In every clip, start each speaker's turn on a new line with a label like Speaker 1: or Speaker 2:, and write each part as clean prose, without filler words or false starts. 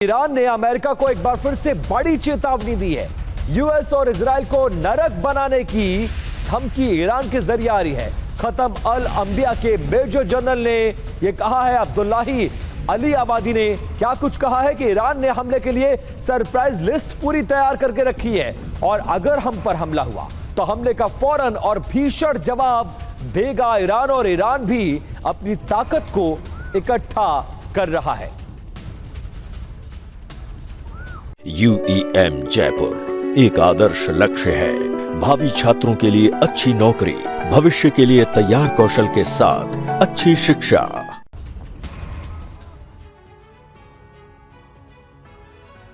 Speaker 1: Iran ने America को एक बार फिर से बड़ी चेतावनी दी है। यूएस और इजराइल को नरक बनाने की धमकी ईरान के जरिए आ रही है। खत्म अल अंबिया के मेजर जनरल ने यह कहा है। अब्दुल्लाही अली आबादी ने क्या कुछ कहा है कि ईरान ने हमले के लिए सरप्राइज लिस्ट पूरी तैयार करके रखी है और अगर हम पर हमला हुआ तो हमले का फौरन और भीषण जवाब देगा ईरान, और ईरान भी अपनी ताकत को इकट्ठा कर रहा है।
Speaker 2: UEM जयपुर एक आदर्श लक्ष्य है। भावी छात्रों के लिए अच्छी नौकरी, भविष्य के लिए तैयार कौशल के साथ अच्छी शिक्षा।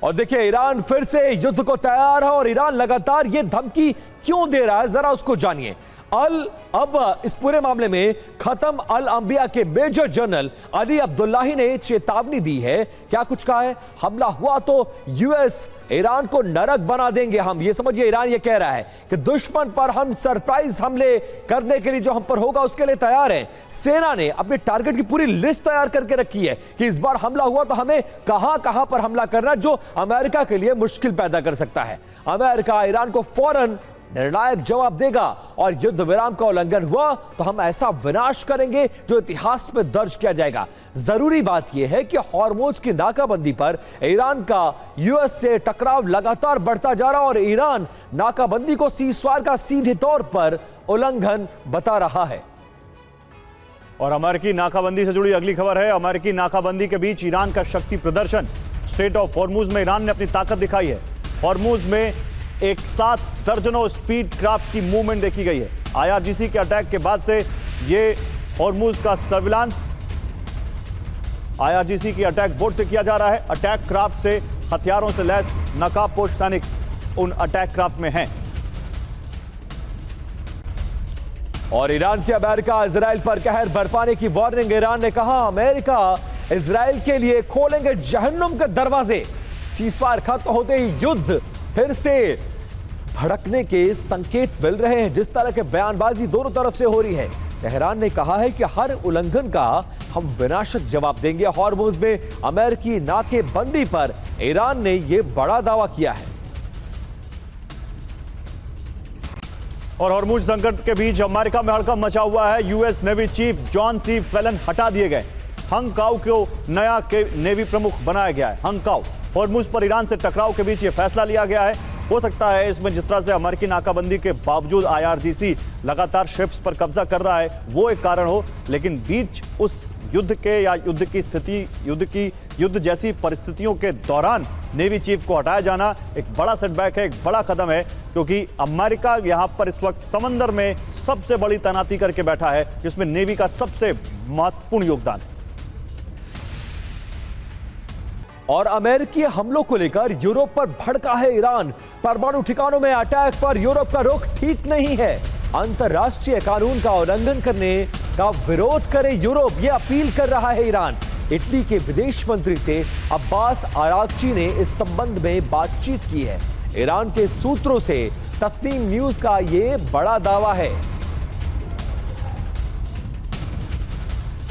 Speaker 1: और देखिए, ईरान फिर से युद्ध को तैयार है और ईरान लगातार ये धमकी क्यों दे रहा है, जरा उसको जानिए। अब इस पूरे मामले में खत्म अल अंबिया के मेजर जनरल अली अब्दुल्लाही ने चेतावनी दी है। क्या कुछ कहा है? हमला हुआ तो यूएस ईरान को नरक बना देंगे हम, ये समझिए। ईरान ये कह रहा है कि दुश्मन पर हम सरप्राइज हमले करने के लिए जो हम पर होगा उसके लिए तैयार है। सेना ने अपने टारगेट की पूरी लिस्ट तैयार करके रखी है कि इस बार हमला हुआ तो हमें कहां पर हमला करना, जो अमेरिका के लिए मुश्किल पैदा कर सकता है। अमेरिका ईरान को फौरन निर्णायक जवाब देगा और युद्ध विराम का उल्लंघन हुआ तो हम ऐसा विनाश करेंगे जो इतिहास में दर्ज किया जाएगा। जरूरी बात यह है कि हॉर्मुज की नाकाबंदी पर ईरान का यूएस से टकराव लगातार बढ़ता जा रहा है और ईरान नाकाबंदी को सीज़फायर का सीधे तौर पर उल्लंघन बता रहा है।
Speaker 3: और अमेरिकी नाकाबंदी से जुड़ी अगली खबर है। अमेरिकी नाकाबंदी के बीच ईरान का शक्ति प्रदर्शन। स्ट्रेट ऑफ हॉर्मुज में ईरान ने अपनी ताकत दिखाई है। हॉर्मुज में एक साथ दर्जनों स्पीड क्राफ्ट की मूवमेंट देखी गई है। आईआरजीसी के अटैक के बाद से ये हॉर्मुज का सर्विलांस आईआरजीसी की अटैक बोट से किया जा रहा है। अटैक क्राफ्ट से हथियारों से लैस नकाबपोश सैनिक उन अटैक क्राफ्ट में हैं।
Speaker 1: और ईरान की अमेरिका इजराइल पर कहर बरपाने की वार्निंग। ईरान ने कहा अमेरिका इजराइल के लिए खोलेंगे जहन्नुम के दरवाजे। सीज़फायर खत्म होते ही युद्ध फिर से भड़कने के संकेत मिल रहे हैं। जिस तरह के बयानबाजी दोनों तरफ से हो रही है, तेहरान ने कहा है कि हर उल्लंघन का हम विनाशक जवाब देंगे। हॉर्मुज में अमेरिकी नाकेबंदी पर ईरान ने यह बड़ा दावा किया है।
Speaker 3: और हॉर्मुज संकट के बीच अमेरिका में हड़कंप मचा हुआ है। US Navy chief John C Phelan हटा दिए गए। हंग काओ को नया नेवी प्रमुख बनाया गया है। हंग काओ। हॉर्मुज पर ईरान से टकराव के बीच यह फैसला लिया गया है। हो सकता है इसमें जिस तरह से अमेरिकी नाकाबंदी के बावजूद आईआरजीसी लगातार शिप्स पर कब्जा कर रहा है वो एक कारण हो, लेकिन बीच उस युद्ध के या युद्ध जैसी परिस्थितियों के दौरान नेवी चीफ को हटाया जाना एक बड़ा सेटबैक है, एक बड़ा कदम है, क्योंकि अमेरिका यहां पर इस वक्त समंदर में सबसे बड़ी तैनाती करके बैठा है, जिसमें नेवी का सबसे महत्वपूर्ण योगदान है।
Speaker 1: और अमेरिकी हमलों को लेकर यूरोप पर भड़का है ईरान। परमाणु ठिकानों में अटैक पर यूरोप का रुख ठीक नहीं है। अंतर्राष्ट्रीय कानून का उल्लंघन करने का विरोध करे यूरोप, यह अपील कर रहा है ईरान। इटली के विदेश मंत्री से अब्बास आरागची ने इस संबंध में बातचीत की है। ईरान के सूत्रों से तस्नीम न्यूज का यह बड़ा दावा है।